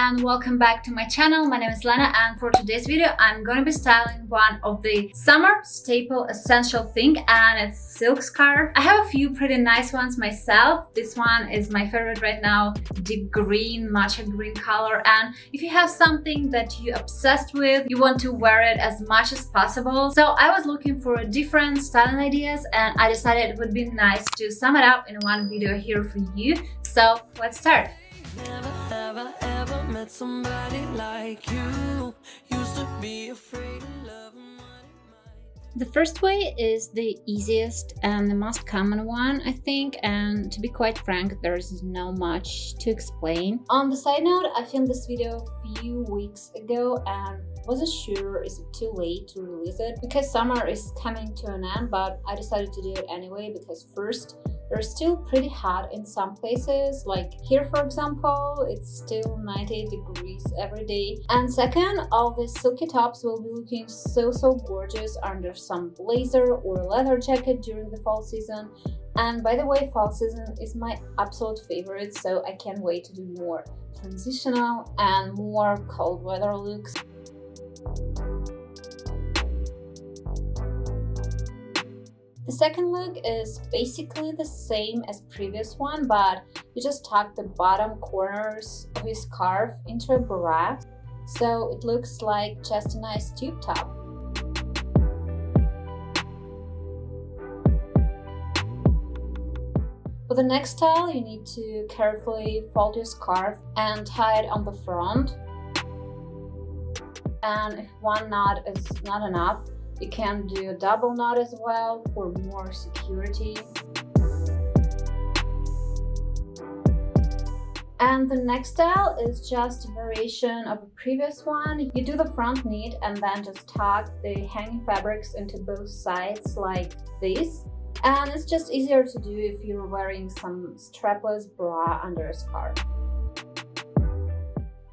and welcome back to my channel. My name is Lena, and for today's video I'm going to be styling one of the summer staple essential thing, and it's silk scarf. I have a few pretty nice ones myself. This one is my favorite right now, deep green, matcha green color, and if you have something that you're obsessed with, you want to wear it as much as possible. So I was looking for different styling ideas and I decided it would be nice to sum it up in one video here for you. So let's start. Never have I ever met somebody like you. Used to be afraid of love and money. The first way is the easiest and the most common one, I think, and to be quite frank, there's no much to explain. On the side note, I filmed this video a few weeks ago and wasn't sure is it too late to release it because summer is coming to an end, but I decided to do it anyway because first, they're still pretty hot in some places, like here for example, it's still 90 degrees every day. And second, all these silky tops will be looking so gorgeous under some blazer or leather jacket during the fall season. And by the way, fall season is my absolute favorite, so I can't wait to do more transitional and more cold weather looks. The second look is basically the same as previous one, but you just tuck the bottom corners of your scarf into a bra, so it looks like just a nice tube top. For the next style, you need to carefully fold your scarf and tie it on the front. And if one knot is not enough, you can do a double knot as well for more security. And the next style is just a variation of a previous one. You do the front knit and then just tuck the hanging fabrics into both sides like this. And it's just easier to do if you're wearing some strapless bra under a scarf.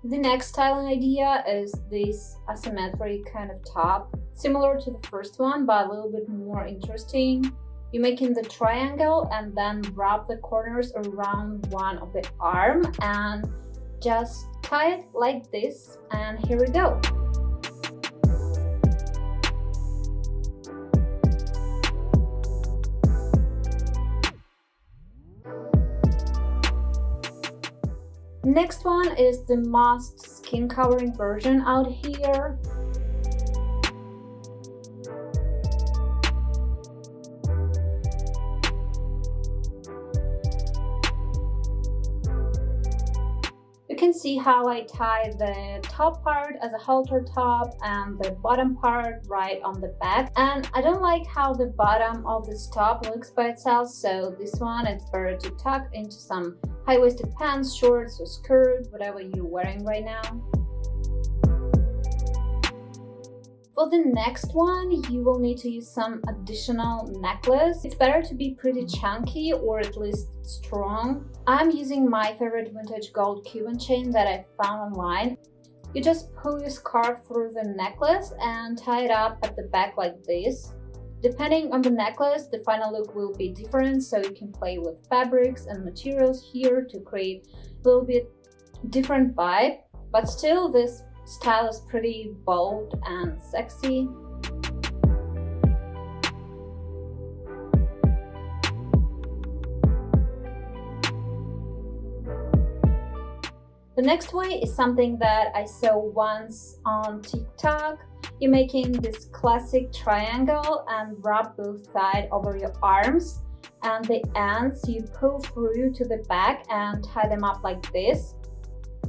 The next styling idea is this asymmetric kind of top, similar to the first one but a little bit more interesting. You make in the triangle and then wrap the corners around one of the arm and just tie it like this, and here we go. Next one is the most skin covering version out here. You can see how I tie the top part as a halter top and the bottom part right on the back. And I don't like how the bottom of this top looks by itself, so this one it's better to tuck into some high-waisted pants, shorts or skirt, whatever you're wearing right now. For the next one, you will need to use some additional necklace. It's better to be pretty chunky or at least strong. I'm using my favorite vintage gold Cuban chain that I found online. You just pull your scarf through the necklace and tie it up at the back like this. Depending on the necklace, the final look will be different, so you can play with fabrics and materials here to create a little bit different vibe, but still this style is pretty bold and sexy. The next way is something that I saw once on TikTok. You're making this classic triangle and wrap both sides over your arms, and the ends you pull through to the back and tie them up like this.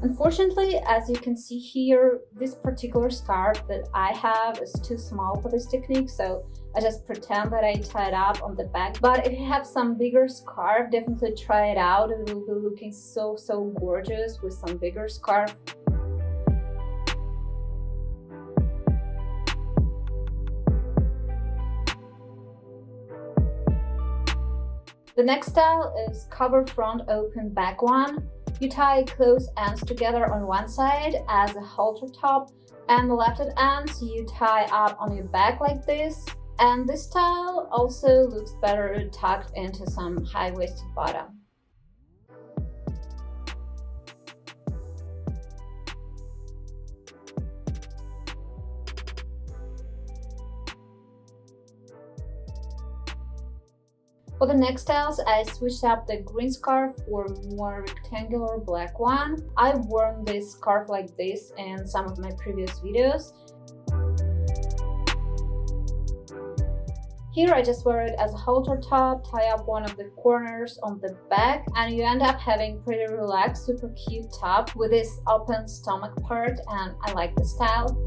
Unfortunately, as you can see here, this particular scarf that I have is too small for this technique, so I just pretend that I tie it up on the back. But if you have some bigger scarf, definitely try it out. It will be looking so gorgeous with some bigger scarf. The next style is cover front open back one. You tie close ends together on one side as a halter top, and the left ends you tie up on your back like this. And this style also looks better tucked into some high-waisted bottom. For the next styles, I switched up the green scarf for a more rectangular black one. I've worn this scarf like this in some of my previous videos. Here I just wear it as a halter top, tie up one of the corners on the back, and you end up having pretty relaxed, super cute top with this open stomach part, and I like the style.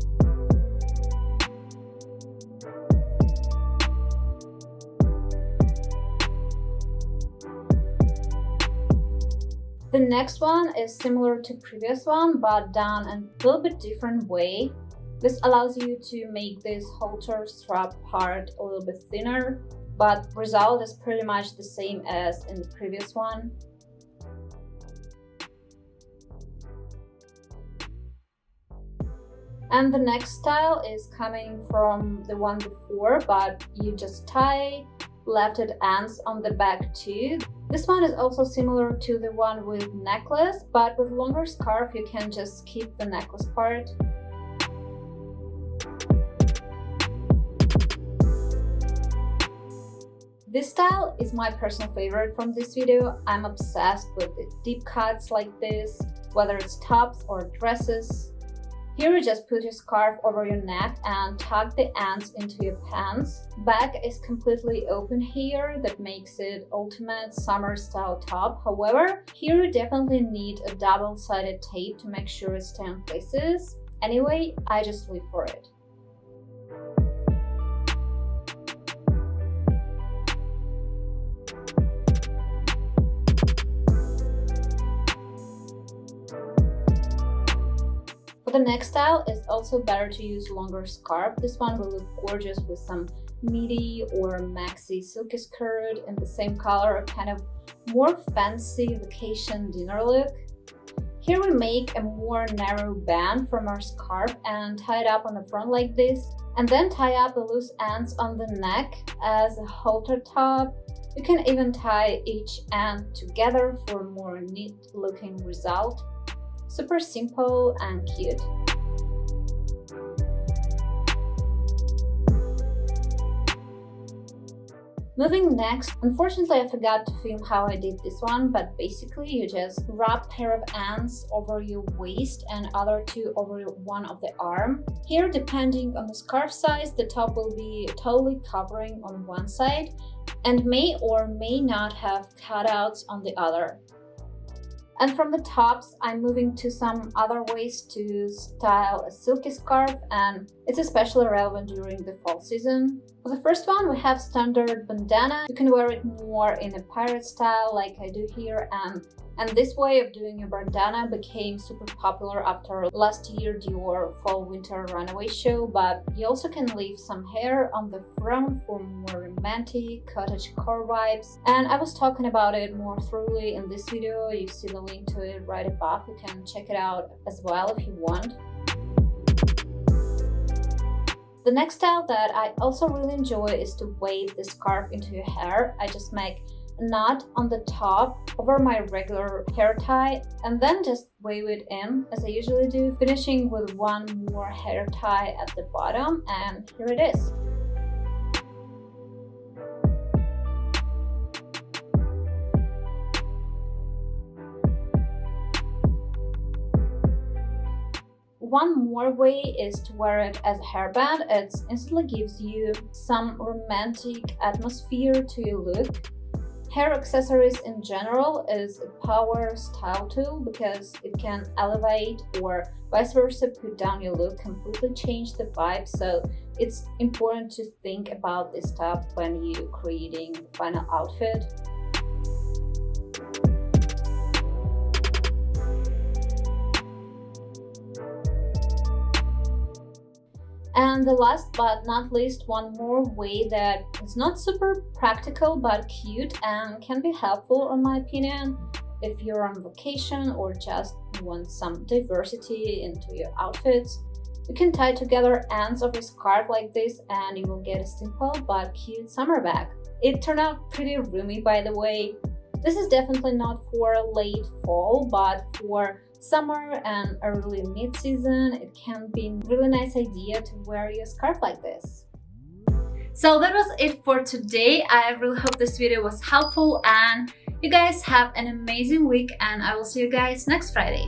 The next one is similar to previous one, but done in a little bit different way. This allows you to make this halter strap part a little bit thinner, but result is pretty much the same as in the previous one. And the next style is coming from the one before, but you just tie lefted ends on the back too. This one is also similar to the one with necklace, but with longer scarf you can just keep the necklace part. This style is my personal favorite from this video. I'm obsessed with the deep cuts like this, whether it's tops or dresses. Here you just put your scarf over your neck and tuck the ends into your pants. Back is completely open here, that makes it ultimate summer style top. However, here you definitely need a double-sided tape to make sure it stays in places. Anyway, I just live for it. For the next style, it's also better to use longer scarf. This one will look gorgeous with some midi or maxi silky skirt in the same color, a kind of more fancy vacation dinner look. Here we make a more narrow band from our scarf and tie it up on the front like this, and then tie up the loose ends on the neck as a halter top. You can even tie each end together for a more neat looking result. Super simple and cute. Moving next, unfortunately I forgot to film how I did this one, but basically you just wrap pair of ends over your waist and other two over one of the arm. Here, depending on the scarf size, the top will be totally covering on one side and may or may not have cutouts on the other. And from the tops, I'm moving to some other ways to style a silky scarf, and it's especially relevant during the fall season. For the first one, we have standard bandana. You can wear it more in a pirate style like I do here, and this way of doing a bandana became super popular after last year Dior fall-winter runaway show, but you also can leave some hair on the front for more romantic cottagecore vibes. And I was talking about it more thoroughly in this video. You see the link to it right above. You can check it out as well if you want. The next style that I also really enjoy is to wave the scarf into your hair. I just make a knot on the top over my regular hair tie and then just wave it in as I usually do, finishing with one more hair tie at the bottom, and here it is. One more way is to wear it as a hairband. It instantly gives you some romantic atmosphere to your look. Hair accessories in general is a power style tool because it can elevate or vice versa put down your look, completely change the vibe. So it's important to think about this stuff when you're creating the final outfit. And the last but not least, one more way that is not super practical but cute and can be helpful in my opinion if you're on vacation or just want some diversity into your outfits. You can tie together ends of your scarf like this and you will get a simple but cute summer bag. It turned out pretty roomy, by the way. This is definitely not for late fall, but for summer and early mid-season, it can be a really nice idea to wear your scarf like this. So that was it for today. I really hope this video was helpful and you guys have an amazing week, and I will see you guys next Friday.